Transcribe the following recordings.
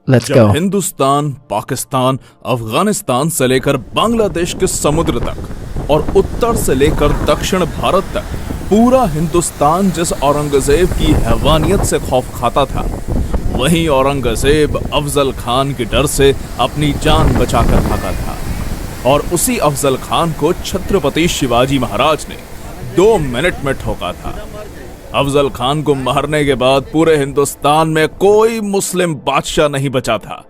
Let's जब गो। हिंदुस्तान, पाकिस्तान, अफगानिस्तान से लेकर बांग्लादेश के समुद्र तक और उत्तर से लेकर दक्षिण भारत तक पूरा हिंदुस्तान जिस औरंगजेब की हैवानियत से खौफ खाता था, वहीं औरंगजेब अफजल खान के डर से अपनी जान बचाकर भागा था। और उसी अफजल खान को छत्रपति शिवाजी महाराज ने 2 मिनट में ठोका था। अफजल खान को मारने के बाद पूरे हिंदुस्तान में कोई मुस्लिम बादशाह नहीं बचा था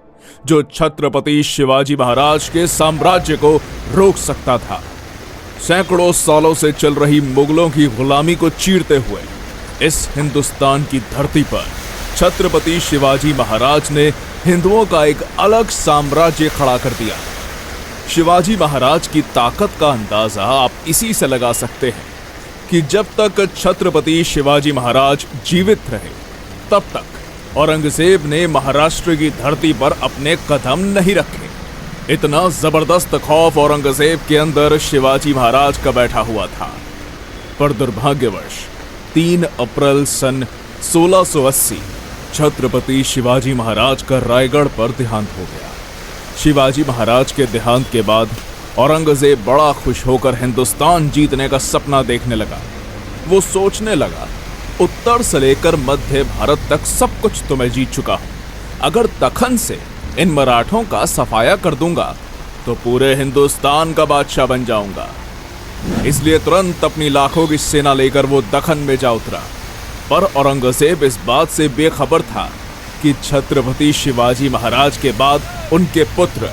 जो छत्रपति शिवाजी महाराज के साम्राज्य को रोक सकता था। सैकड़ों सालों से चल रही मुगलों की गुलामी को चीरते हुए इस हिंदुस्तान की धरती पर छत्रपति शिवाजी महाराज ने हिंदुओं का एक अलग साम्राज्य खड़ा कर दिया। शिवाजी महाराज की ताकत का अंदाजा आप इसी से लगा सकते हैं कि जब तक छत्रपति शिवाजी महाराज जीवित रहे, तब तक औरंगजेब ने महाराष्ट्र की धरती पर अपने कदम नहीं रखे। इतना जबरदस्त खौफ औरंगजेब के अंदर शिवाजी महाराज का बैठा हुआ था। पर दुर्भाग्यवश 3 अप्रैल सन 1680 छत्रपति शिवाजी महाराज का रायगढ़ पर देहांत हो गया। शिवाजी महाराज के देहांत के बाद औरंगजेब बड़ा खुश होकर हिंदुस्तान जीतने का सपना देखने लगा। वो सोचने लगा, उत्तर से लेकर मध्य भारत तक सब कुछ तो मैं जीत चुका हूं। अगर दखन से इन मराठों का सफाया कर दूंगा तो पूरे हिंदुस्तान का बादशाह बन जाऊंगा। इसलिए तुरंत अपनी लाखों की सेना लेकर वो दखन में जा उतरा। पर औरंगजेब इस बात से बेखबर था कि छत्रपति शिवाजी महाराज के बाद उनके पुत्र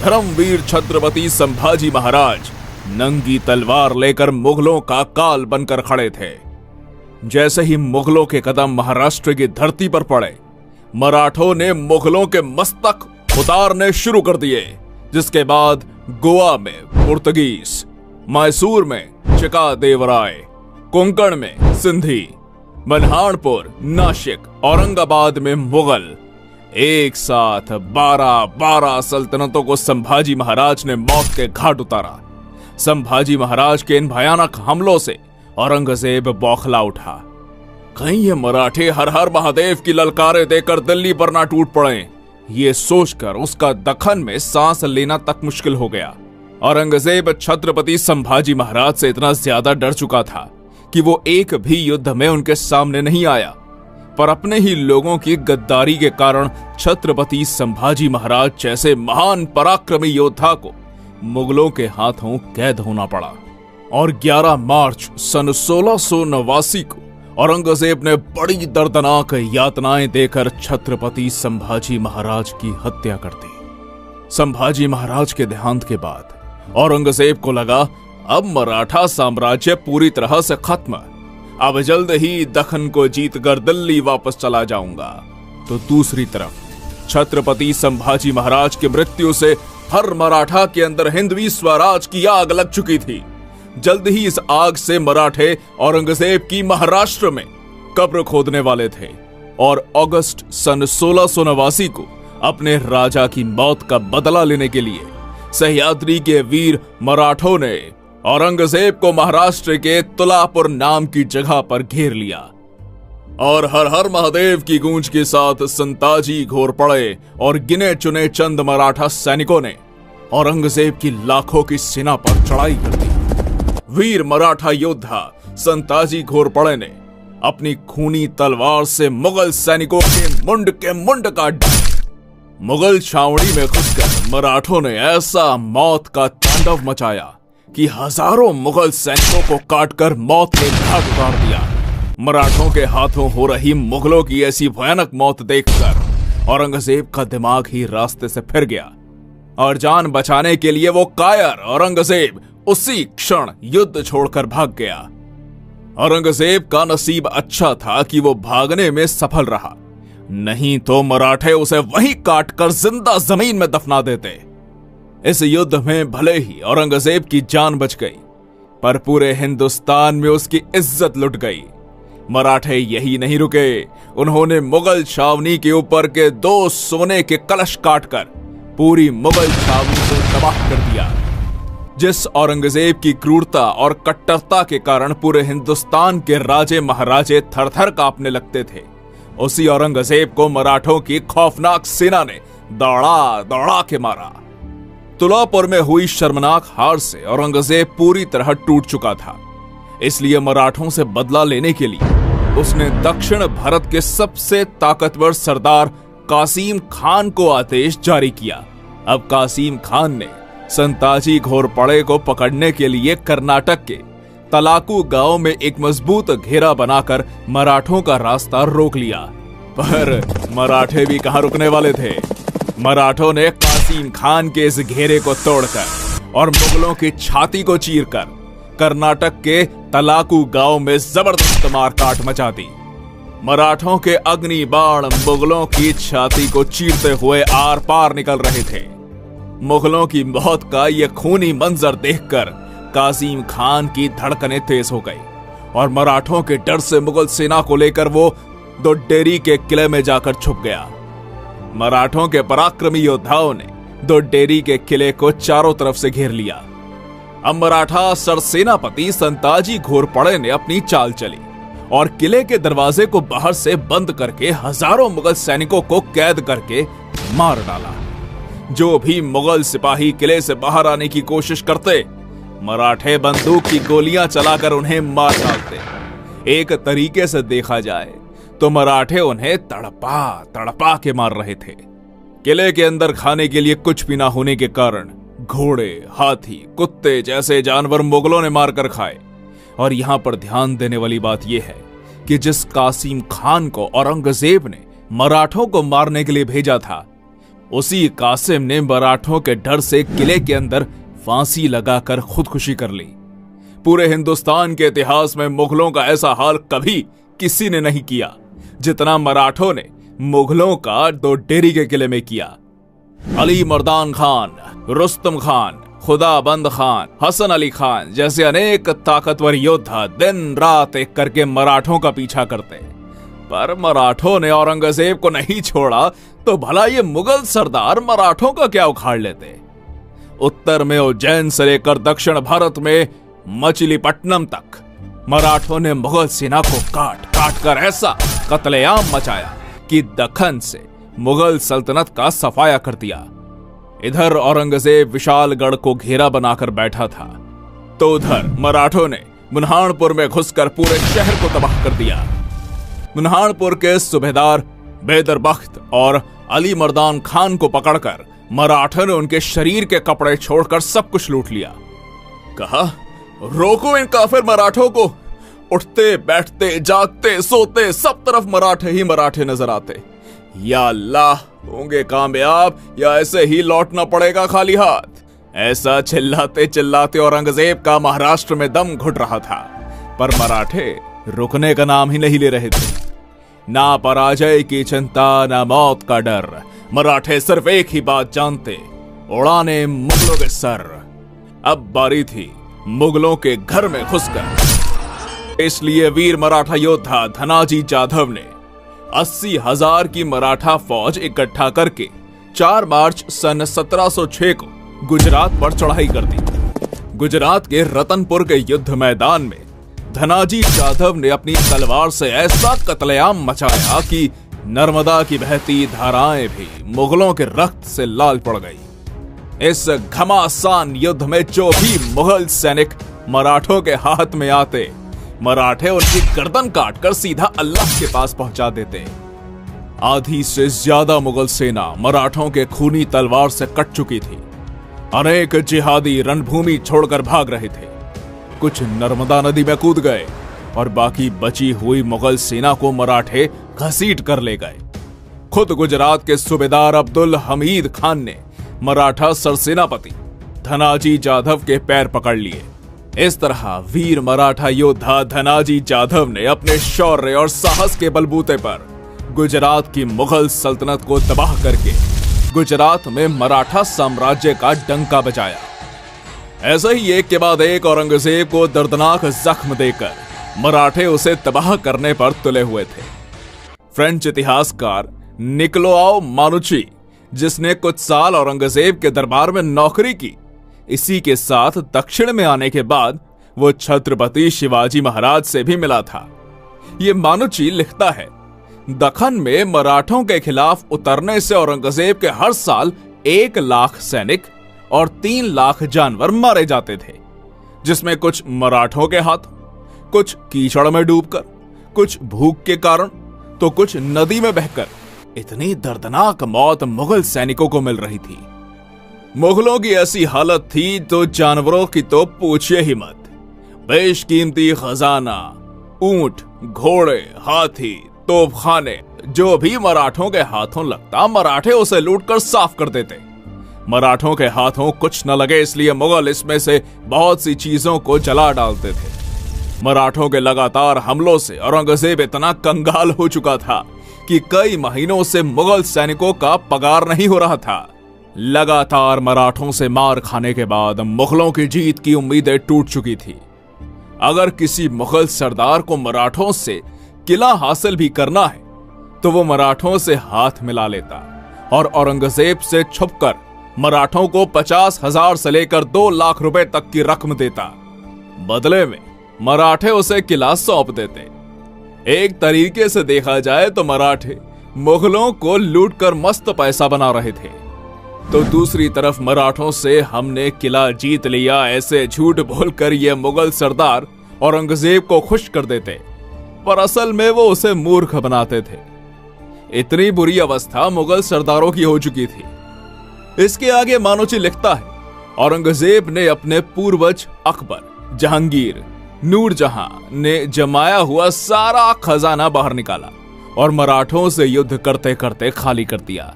धर्मवीर छत्रपति संभाजी महाराज नंगी तलवार लेकर मुगलों का काल बनकर खड़े थे। जैसे ही मुगलों के कदम महाराष्ट्र की धरती पर पड़े, मराठों ने मुगलों के मस्तक उतारने शुरू कर दिए। जिसके बाद गोवा में पुर्तगीज, मैसूर में चिकादेवराय, कोंकण में सिंधी, मनहारपुर, नासिक, औरंगाबाद में मुगल, एक साथ 12 सल्तनतों को संभाजी महाराज ने मौत के घाट उतारा। संभाजी महाराज के इन भयानक हमलों से औरंगजेब बौखला उठा। कहीं ये मराठे हर हर महादेव की ललकारें देकर दिल्ली पर ना टूट पड़े, ये सोचकर उसका दखन में सांस लेना तक मुश्किल हो गया। औरंगजेब छत्रपति संभाजी महाराज से इतना ज्यादा डर चुका था कि वो एक भी युद्ध में उनके सामने नहीं आया। पर अपने ही लोगों की गद्दारी के कारण छत्रपति संभाजी महाराज जैसे महान पराक्रमी योद्धा को मुगलों के हाथों कैद होना पड़ा। और 11 मार्च सन 1689 को औरंगजेब ने बड़ी दर्दनाक यातनाएं देकर छत्रपति संभाजी महाराज की हत्या कर दी। संभाजी महाराज के देहांत के बाद औरंगजेब को लगा, अब मराठा साम्राज्य पूरी तरह से खत्म। अब जल्द ही दखन को जीतकर दिल्ली वापस चला जाऊंगा। तो दूसरी तरफ छत्रपति संभाजी महाराज की मृत्यु से हर मराठा के अंदर हिंदवी स्वराज की आग लग चुकी थी। जल्द ही इस आग से मराठे औरंगजेब की महाराष्ट्र में कब्र खोदने वाले थे। और अगस्त सन 1689 को अपने राजा की मौत का बदला लेने के लिए सह्याद्री के वीर मराठों ने औरंगजेब को महाराष्ट्र के तुलापुर नाम की जगह पर घेर लिया। और हर हर महादेव की गूंज के साथ संताजी घोर पड़े और गिने चुने चंद मराठा सैनिकों ने औरंगजेब की लाखों की सेना पर चढ़ाई कर दी। वीर मराठा योद्धा संताजी घोरपड़े ने अपनी खूनी तलवार से मुगल सैनिकों के मुंड काट दिए। मुगल छावनी में घुसकर मराठों ने ऐसा मौत का तांडव मचाया कि हजारों मुगल सैनिकों को काटकर मौत के घाट उतार दिया। मराठों के हाथों हो रही मुगलों की ऐसी भयानक मौत देखकर औरंगजेब का दिमाग ही रास्ते से फिर गया और जान बचाने के लिए वो कायर औरंगजेब उसी क्षण युद्ध छोड़कर भाग गया। औरंगजेब का नसीब अच्छा था कि वो भागने में सफल रहा, नहीं तो मराठे उसे वहीं काटकर जिंदा जमीन में दफना देते। इस युद्ध में भले ही औरंगजेब की जान बच गई, पर पूरे हिंदुस्तान में उसकी इज्जत लुट गई। मराठे यही नहीं रुके, उन्होंने मुगल छावनी के ऊपर के 2 सोने के कलश काटकर पूरी मुगल छावनी को तबाह कर दिया। जिस औरंगजेब की क्रूरता और कट्टरता के कारण पूरे हिंदुस्तान के राजे महाराजे थर थर कांपने लगते थे, उसी औरंगजेब को मराठों की खौफनाक सेना ने दौड़ा दौड़ा के मारा। तुलापुर में हुई शर्मनाक हार से औरंगजेब पूरी तरह टूट चुका था। इसलिए मराठों से बदला लेने के लिए उसने दक्षिण भारत के सबसे ताकतवर सरदार कासिम खान को आदेश जारी किया। अब कासिम खान ने संताजी घोरपड़े को पकड़ने के लिए कर्नाटक के तलाकू गांव में एक मजबूत घेरा बनाकर मराठों का रास्ता रोक लिया। पर मराठे भी कहां रुकने वाले थे। मराठों ने कासिम खान के इस घेरे को तोड़कर और मुगलों की छाती को चीरकर कर्नाटक के तलाकू गांव में जबरदस्त मारकाट मचा दी। मराठों के अग्नि बाण मुगलों की छाती को चीरते हुए आर पार निकल रहे थे। मुगलों की मौत का यह खूनी मंजर देखकर कासिम खान की धड़कनें तेज हो गई और मराठों के डर से मुगल सेना को लेकर वो दोड्डेरी के किले में जाकर छुप गया। मराठों के पराक्रमी योद्धाओं ने दोड्डेरी के किले को चारों तरफ से घेर लिया। अब मराठा सरसेनापति संताजी घोरपड़े ने अपनी चाल चली और किले के दरवाजे को बाहर से बंद करके हजारों मुगल सैनिकों को कैद करके मार डाला। जो भी मुगल सिपाही किले से बाहर आने की कोशिश करते, मराठे बंदूक की गोलियां चलाकर उन्हें मार डालते। एक तरीके से देखा जाए तो मराठे उन्हें तड़पा तड़पा के मार रहे थे। किले के अंदर खाने के लिए कुछ भी ना होने के कारण घोड़े, हाथी, कुत्ते जैसे जानवर मुगलों ने मारकर खाए। और यहां पर ध्यान देने वाली बात यह है कि जिस कासिम खान को औरंगजेब ने मराठों को मारने के लिए भेजा था, उसी कासिम ने मराठों के डर से किले के अंदर फांसी लगाकर खुदकुशी कर ली। पूरे हिंदुस्तान के इतिहास में मुगलों का ऐसा हाल कभी किसी ने नहीं किया जितना मराठों ने मुगलों का दोड्डेरी के किले में किया। अली मर्दान खान, रुस्तम खान, खुदाबंद खान, हसन अली खान जैसे अनेक ताकतवर योद्धा दिन रात एक करके मराठों का पीछा करते, पर मराठों ने औरंगजेब को नहीं छोड़ा तो भला ये मुगल सरदार मराठों का क्या उखाड़ लेते। उत्तर में उज्जैन से लेकर दक्षिण भारत में मछलीपट्टनम तक मराठों ने मुगल सेना को काट काट कर ऐसा कत्लेआम मचाया कि दक्खन से मुगल सल्तनत का सफाया कर दिया। इधर औरंगजेब विशालगढ़ को घेरा बनाकर बैठा था, तो उधर मराठों ने बुरहानपुर में घुसकर पूरे शहर को तबाह कर दिया। बुरहानपुर के सूबेदार बैदर बख्त और अली मर्दान खान को पकड़कर मराठों ने उनके शरीर के कपड़े छोड़कर सब कुछ लूट लिया। कहा, रोको इन काफिर मराठों को। उठते बैठते जागते सोते सब तरफ मराठे ही मराठे नजर आते। या अल्लाह, होंगे कामयाब या ऐसे ही लौटना पड़ेगा खाली हाथ। ऐसा चिल्लाते चिल्लाते औरंगजेब का महाराष्ट्र में दम घुट रहा था, पर मराठे रुकने का नाम ही नहीं ले रहे थे। ना पराजय की चिंता, ना मौत का डर। मराठे सिर्फ एक ही बात जानते, उड़ाने मुगलों के सर। अब बारी थी मुगलों के घर में घुसकर। इसलिए वीर मराठा योद्धा धनाजी जाधव ने 80,000 की मराठा फौज इकट्ठा करके 4 मार्च सन 1706 को गुजरात पर चढ़ाई कर दी। गुजरात के रतनपुर के युद्ध मैदान में धनाजी जाधव ने अपनी तलवार से ऐसा कत्लेआम मचाया कि नर्मदा की बहती धाराएं भी मुगलों के रक्त से लाल पड़ गई। इस घमासान युद्ध में जो भी मुगल सैनिक मराठों के हाथ में आते, मराठे उनकी गर्दन काटकर सीधा अल्लाह के पास पहुंचा देते। आधी से ज्यादा मुगल सेना मराठों के खूनी तलवार से कट चुकी थी। अनेक जिहादी रणभूमि छोड़कर भाग रहे थे। कुछ नर्मदा नदी में कूद गए और बाकी बची हुई मुगल सेना को मराठे घसीट कर ले गए। खुद गुजरात के सूबेदार अब्दुल हमीद खान ने मराठा सरसेनापति धनाजी जाधव के पैर पकड़ लिए। इस तरह वीर मराठा योद्धा धनाजी जाधव ने अपने शौर्य और साहस के बलबूते पर गुजरात की मुगल सल्तनत को तबाह करके गुजरात में मराठा साम्राज्य का डंका बजाया। ऐसे ही एक के बाद एक औरंगजेब को दर्दनाक जख्म देकर मराठे उसे तबाह करने पर तुले हुए थे। फ्रेंच इतिहासकार निकोलाउ मानुची, जिसने कुछ साल औरंगजेब के दरबार में नौकरी की, इसी के साथ दक्षिण में आने के बाद वो छत्रपति शिवाजी महाराज से भी मिला था। ये मानुची लिखता है, दक्खन में मराठों के खिलाफ उतरने से औरंगजेब के हर साल 1 लाख सैनिक और 3 लाख जानवर मारे जाते थे, जिसमें कुछ मराठों के हाथ, कुछ कीचड़ में डूबकर, कुछ भूख के कारण, तो कुछ नदी में बहकर। इतनी दर्दनाक मौत मुगल सैनिकों को मिल रही थी। मुगलों की ऐसी हालत थी तो जानवरों की तो पूछिए ही मत। बेशकीमती खजाना, ऊंट, घोड़े, हाथी, तोपखाने, जो भी मराठों के हाथों लगता मराठे उसे लूटकर साफ कर देते। मराठों के हाथों कुछ न लगे इसलिए मुगल इसमें से बहुत सी चीजों को जला डालते थे। मराठों के लगातार हमलों से औरंगजेब इतना कंगाल हो चुका था कि कई महीनों से मुगल सैनिकों का पगार नहीं हो रहा था। लगातार मराठों से मार खाने के बाद मुगलों की जीत की उम्मीदें टूट चुकी थी। अगर किसी मुगल सरदार को मराठों से किला हासिल भी करना है तो वो मराठों से हाथ मिला लेता और औरंगजेब से छुपकर मराठों को 50,000 से लेकर 2 लाख रुपए तक की रकम देता। बदले में मराठे उसे किला सौंप देते। एक तरीके से देखा जाए तो मराठे मुगलों को लूटकर मस्त पैसा बना रहे थे, तो दूसरी तरफ मराठों से हमने किला जीत लिया ऐसे झूठ बोलकर ये मुगल सरदार औरंगजेब को खुश कर देते, पर असल में वो उसे मूर्ख बनाते थे। इतनी बुरी अवस्था मुगल सरदारों की हो चुकी थी। इसके आगे मानोची लिखता है, औरंगजेब ने अपने पूर्वज अकबर, जहांगीर, नूरजहां ने जमाया हुआ सारा खजाना बाहर निकाला और मराठों से युद्ध करते करते खाली कर दिया।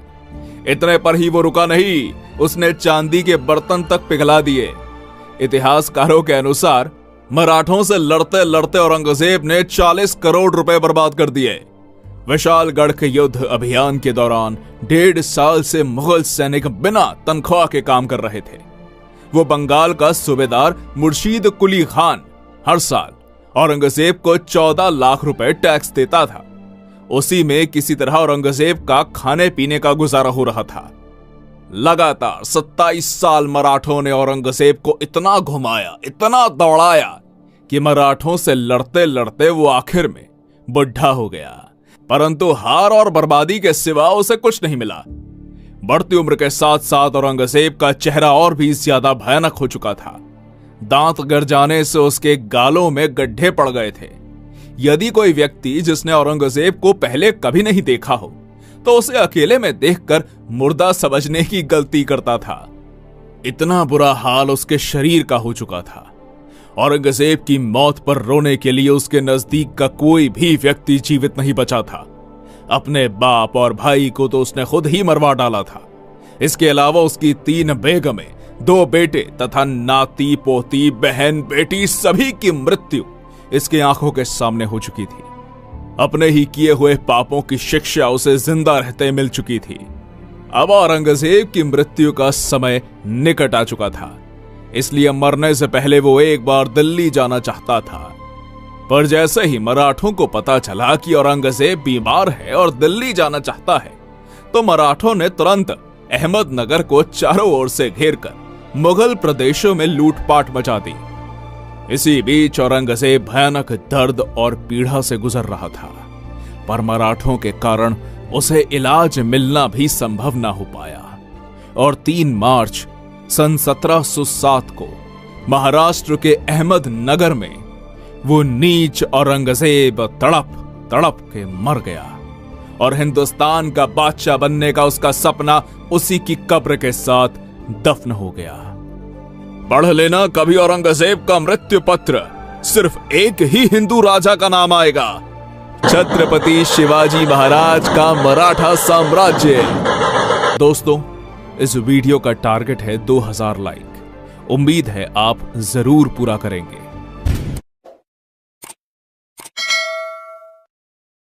इतने पर ही वो रुका नहीं, उसने चांदी के बर्तन तक पिघला दिए। इतिहासकारों के अनुसार मराठों से लड़ते लड़ते औरंगजेब ने 40 करोड़ रुपए बर्बाद कर दिए। विशालगढ़ के युद्ध अभियान के दौरान 1.5 साल से मुगल सैनिक बिना तनख्वाह के काम कर रहे थे। वो बंगाल का सूबेदार मुर्शीद कुली खान हर साल औरंगजेब को 14 लाख रुपए टैक्स देता था। उसी में किसी तरह औरंगजेब का खाने पीने का गुजारा हो रहा था। लगातार 27 साल मराठों ने औरंगजेब को इतना घुमाया, इतना दौड़ाया कि मराठों से लड़ते लड़ते वो आखिर में बुढ़ा हो गया, परंतु हार और बर्बादी के सिवा उसे कुछ नहीं मिला। बढ़ती उम्र के साथ साथ औरंगजेब का चेहरा और भी ज्यादा भयानक हो चुका था। दांत गिर जाने से उसके गालों में गड्ढे पड़ गए थे। यदि कोई व्यक्ति जिसने औरंगजेब को पहले कभी नहीं देखा हो तो उसे अकेले में देखकर मुर्दा समझने की गलती करता था। इतना बुरा हाल उसके शरीर का हो चुका था। औरंगजेब की मौत पर रोने के लिए उसके नजदीक का कोई भी व्यक्ति जीवित नहीं बचा था। अपने बाप और भाई को तो उसने खुद ही मरवा डाला था। इसके अलावा उसकी 3 बेगमें, 2 बेटे तथा नाती पोती, बहन बेटी सभी की मृत्यु इसकी आंखों के सामने हो चुकी थी। अपने ही किए हुए पापों की शिक्षा उसे जिंदा रहते मिल चुकी थी। अब औरंगजेब की मृत्यु का समय निकट आ चुका था, इसलिए मरने से पहले वो एक बार दिल्ली जाना चाहता था। पर जैसे ही मराठों को पता चला कि औरंगजेब बीमार है और दिल्ली जाना चाहता है, तो मराठों ने तुरंत अहमदनगर को चारों ओर से घेरकर मुगल प्रदेशों में लूटपाट मचा दी। इसी बीच औरंगजेब भयानक दर्द और पीड़ा से गुजर रहा था, पर मराठों के कारण उसे इलाज मिलना भी संभव ना हो पाया और 3 मार्च सन 1707 को महाराष्ट्र के अहमदनगर में वो नीच औरंगजेब तड़प तड़प के मर गया और हिंदुस्तान का बादशाह बनने का उसका सपना उसी की कब्र के साथ दफन हो गया। पढ़ लेना कभी औरंगजेब का मृत्यु पत्र, सिर्फ एक ही हिंदू राजा का नाम आएगा, छत्रपति शिवाजी महाराज का मराठा साम्राज्य। दोस्तों, इस वीडियो का टारगेट है 2000 लाइक। उम्मीद है आप जरूर पूरा करेंगे।